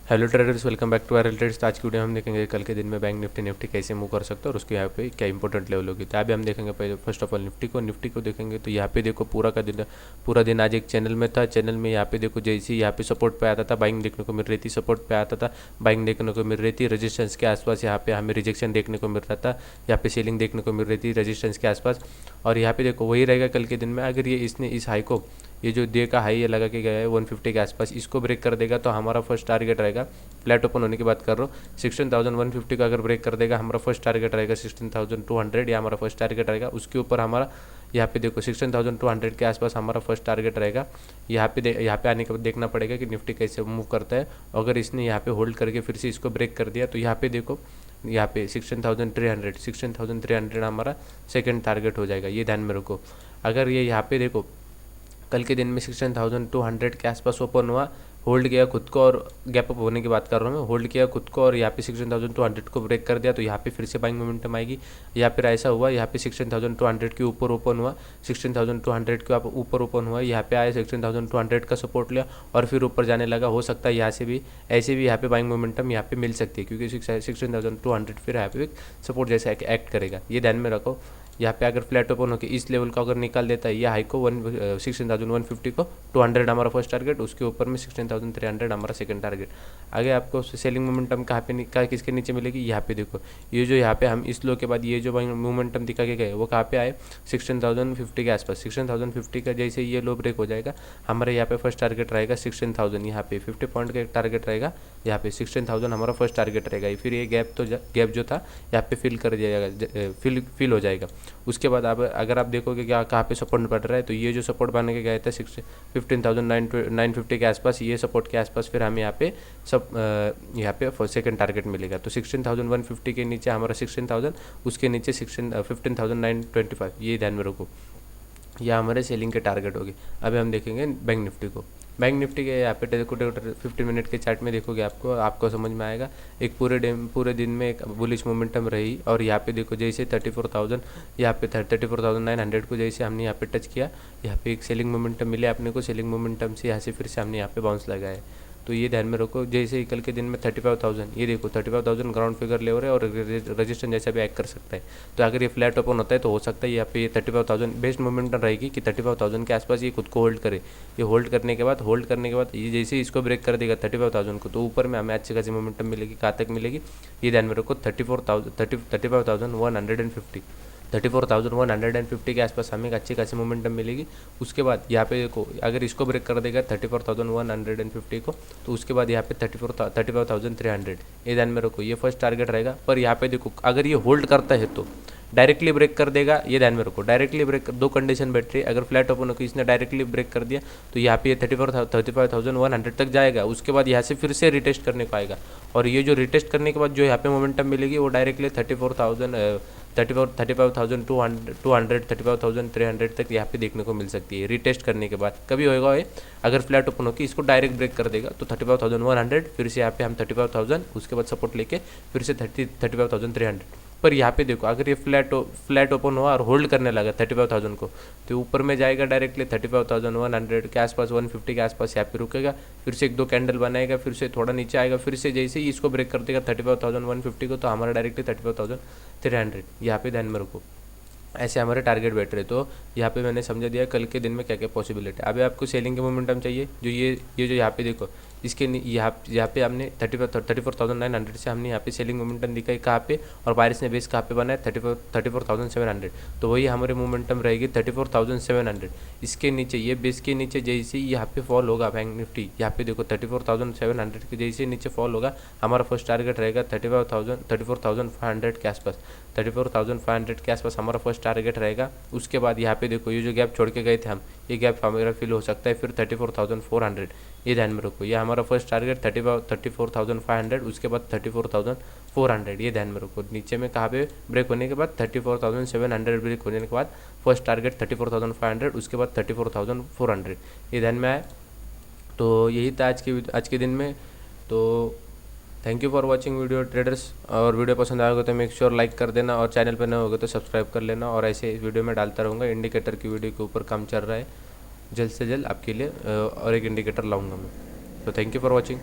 Hello traders, welcome back to R trades. आज की video हम देखेंगे कल के दिन में बैंक निफ्टी कैसे मूव कर सकते हो और उसके यहाँ पे क्या इंपॉर्टेंट लेवल होगी। तो अभी हम देखेंगे पहले फर्स्ट ऑफ ऑल निफ्टी को देखेंगे। तो यहाँ पे देखो पूरा दिन आज एक चैनल में था। चैनल में यहाँ पे देखो जैसे यहाँ पे सपोर्ट पे आता था बाइंग देखने को मिल रही थी, सपोर्ट पे आता था बाइंग देखने को मिल रही थी, रेजिस्टेंस के आसपास यहाँ पे हमें रिजेक्शन देखने को मिल रहा था, यहाँ पे सेलिंग देखने को मिल रही थी रेजिस्टेंस के आसपास। और यहाँ पे देखो वही रहेगा कल के दिन में। अगर ये इसने इस हाई को, ये जो डे का हाई ये लगा के गया है 150 के आसपास, इसको ब्रेक कर देगा तो हमारा फर्स्ट टारगेट रहेगा, फ्लैट ओपन होने की बात कर रहा हूँ, 16,150 का अगर ब्रेक कर देगा हमारा फर्स्ट टारगेट रहेगा 16,200, या हमारा फर्स्ट टारगेट रहेगा। उसके ऊपर हमारा यहाँ पे देखो 16,200 के आसपास हमारा फर्स्ट टारगेट रहेगा। यहाँ पे आने के बाद देखना पड़ेगा कि निफ्टी कैसे मूव करता है। अगर इसने यहाँ पे होल्ड करके फिर से इसको ब्रेक कर दिया तो यहाँ पे देखो यहाँ पे 16,300 हमारा सेकंड टारगेट हो जाएगा, ये ध्यान में रखो। अगर ये यहाँ पे देखो कल के दिन में 16,200 के आसपास ओपन हुआ, होल्ड किया खुद को, और गैप अप होने की बात कर रहा हूँ मैं, होल्ड किया खुद को और यहाँ पे 16,200 को ब्रेक कर दिया तो यहाँ पे फिर से बाइंग मोमेंटम आएगी। या फिर ऐसा हुआ यहाँ पे 16,200 के ऊपर ओपन हुआ, 16,200 के ऊपर ओपन हुआ, यहाँ पे आया 16,200 का सपोर्ट लिया और फिर ऊपर जाने लगा। हो सकता है यहाँ से भी ऐसे भी यहाँ पे बाइंग मोमेंटम यहाँ पे मिल सकती है, क्योंकि 16,200 फिर यहाँ पे सपोर्ट जैसा एक्ट करेगा, ये ध्यान में रखो। यहाँ पे अगर फ्लैट ओपन होकर इस लेवल को अगर निकाल देता है ये हाई को 16,150 को 200 हमारा फर्स्ट टारगेट, उसके ऊपर में 16,300 हमारा सेकंड टारगेट। आगे आपको सेलिंग मोमेंटम कहाँ पे किसके नीचे मिलेगी, यहाँ पे देखो ये जो यहाँ पे हम इस लो के बाद ये जो मोमेंटम दिखा के गए वो कहाँ पे आए 16,050 के आसपास। 16,050 का जैसे ये लो ब्रेक हो जाएगा हमारे यहाँ पे फर्स्ट टारगेट रहेगा 16,000, यहाँ पे 50 पॉइंट का एक टारगेट रहेगा, यहाँ पे 16,000 हमारा फर्स्ट टारगेट रहेगा। फिर ये गैप जो था यहाँ पे फिल कर दिया जाएगा, फिल हो जाएगा। उसके बाद आप अगर आप देखोगे क्या कहाँ पे सपोर्ट बढ़ रहा है, तो ये जो सपोर्ट बन के गया था 15,950 के आसपास, ये सपोर्ट के आसपास फिर हमें यहाँ पे सेकंड टारगेट मिलेगा। तो 16,150 के नीचे हमारा 16,000, उसके नीचे 15,925, ये ध्यान में रखो, यह हमारे सेलिंग के टारगेट होगी। अभी हम देखेंगे बैंक निफ्टी को। बैंक निफ्टी के यहाँ पे 15 मिनट के चार्ट में देखोगे आपको समझ में आएगा। एक पूरे दिन में एक बुलिश मोमेंटम रही और यहाँ पे देखो जैसे 34,000 यहाँ पे 34,900 को जैसे हमने यहाँ पे टच किया, यहाँ पे एक सेलिंग मोमेंटम मिले अपने को, सेलिंग मोमेंटम से यहाँ से फिर से हमने यहाँ पे बाउंस लगाया है। तो ये ध्यान में रखो। जैसे कल के दिन में 35,000, ये देखो 35,000 ग्राउंड फिगर ले रहे हैं और रजिस्टेंस जैसा भी एक्ट कर सकता है। तो अगर ये फ्लैट ओपन होता है तो हो सकता है यहाँ पे ये 35,000 बेस्ट मोमेंटम रहेगी कि 35,000 के आसपास ये खुद को होल्ड करे। ये होल्ड करने के बाद ये जैसे इसको ब्रेक कर देगा 35,000 को, तो ऊपर में हमें अच्छी खासी मोमेंटम मिलेगी। कहाँ तक मिलेगी ये ध्यान में रखो, 35,150 34,150 के आसपास हमें एक अच्छी खासी मोमेंटम मिलेगी। उसके बाद यहाँ पे देखो अगर इसको ब्रेक कर देगा 34,150 को, तो उसके बाद यहाँ पे 35,300, ये ध्यान में रखो, ये फर्स्ट टारगेट रहेगा। पर यहाँ पे देखो अगर ये होल्ड करता है तो डायरेक्टली ब्रेक कर देगा, ये ध्यान में रखो। डायरेक्टली ब्रेक, दो कंडीशन बैठ रही है। अगर फ्लैट ओपन होकर इसने डायरेक्टली ब्रेक कर दिया तो यहाँ पे 35,100 तक जाएगा। उसके बाद यहाँ से फिर से रिटेस्ट करने को आएगा, और ये जो रिटेस्ट करने के बाद जो यहाँ पे मोमेंटम मिलेगी वो डायरेक्टली 35,300 तक यहाँ पे देखने को मिल सकती है। रिटेस्ट करने के बाद कभी होगा ये, अगर फ्लैट ओपन होकर इसको डायरेक्ट ब्रेक कर देगा तो 35,100, फिर से यहाँ पे हम 35,000, उसके बाद सपोर्ट लेके फिर से 35,300। पर यहाँ पे देखो अगर ये फ्लैट ओपन हुआ और होल्ड करने लगा 35,000 को, तो ऊपर में जाएगा डायरेक्टली 35,100 के आसपास, 150 के आसपास यहाँ पे रुकेगा, फिर से एक दो कैंडल बनाएगा, फिर से थोड़ा नीचे आएगा, फिर से जैसे ही इसको ब्रेक कर देगा 35,150 को, तो हमारा डायरेक्टली 35,300, यहाँ पे ध्यान में रखो। ऐसे हमारे टारगेट बैठ रहे। तो यहाँ पे मैंने समझा दिया कल के दिन में क्या क्या पॉसिबिलिटी। अभी आपको सेलिंग के मोमेंटम चाहिए, जो ये जो यहाँ पे देखो इसके यहाँ पे हमने 34,900 से हमने यहाँ पे सेलिंग मोमेंटम दिखाई कहाँ पे, और बारिश ने बेस कहाँ पे बनाया 34,700। तो वही हमारे मोमेंटम रहेगी 34,700। इसके नीचे ये बेस के नीचे जैसे ही यहाँ पे फॉल होगा बैंक निफ्टी, यहाँ पे देखो 34,700 के जैसे नीचे फॉल होगा हमारा फर्स्ट टारगेट रहेगा 34,500 के आसपास। 34,500 के आसपास हमारा फर्स्ट टारगेट रहेगा। उसके बाद यहाँ पे देखो ये जो गैप छोड़ के गए थे हम, ये गैप हमारा फिल हो सकता है फिर 34,400, ये ध्यान में रखो। ये हमारा फर्स्ट टारगेट 34,500, उसके बाद 34,400, ये ध्यान में रखो। नीचे में कहाँ पे ब्रेक होने के बाद 34,700 ब्रेक होने के बाद फर्स्ट टारगेट 34,500, उसके बाद 34,400, ये ध्यान में आए। तो यही था आज के दिन में। तो thank you for watching video traders, और वीडियो पसंद आएगा तो मेक श्योर लाइक कर देना, और चैनल पर नए होगा तो सब्सक्राइब कर लेना। और ऐसे वीडियो में डालता रहूँगा। इंडिकेटर की वीडियो के ऊपर काम चल रहा है, जल्द से जल्द आपके लिए और एक इंडिकेटर लाऊंगा मैं। तो थैंक यू फॉर वॉचिंग।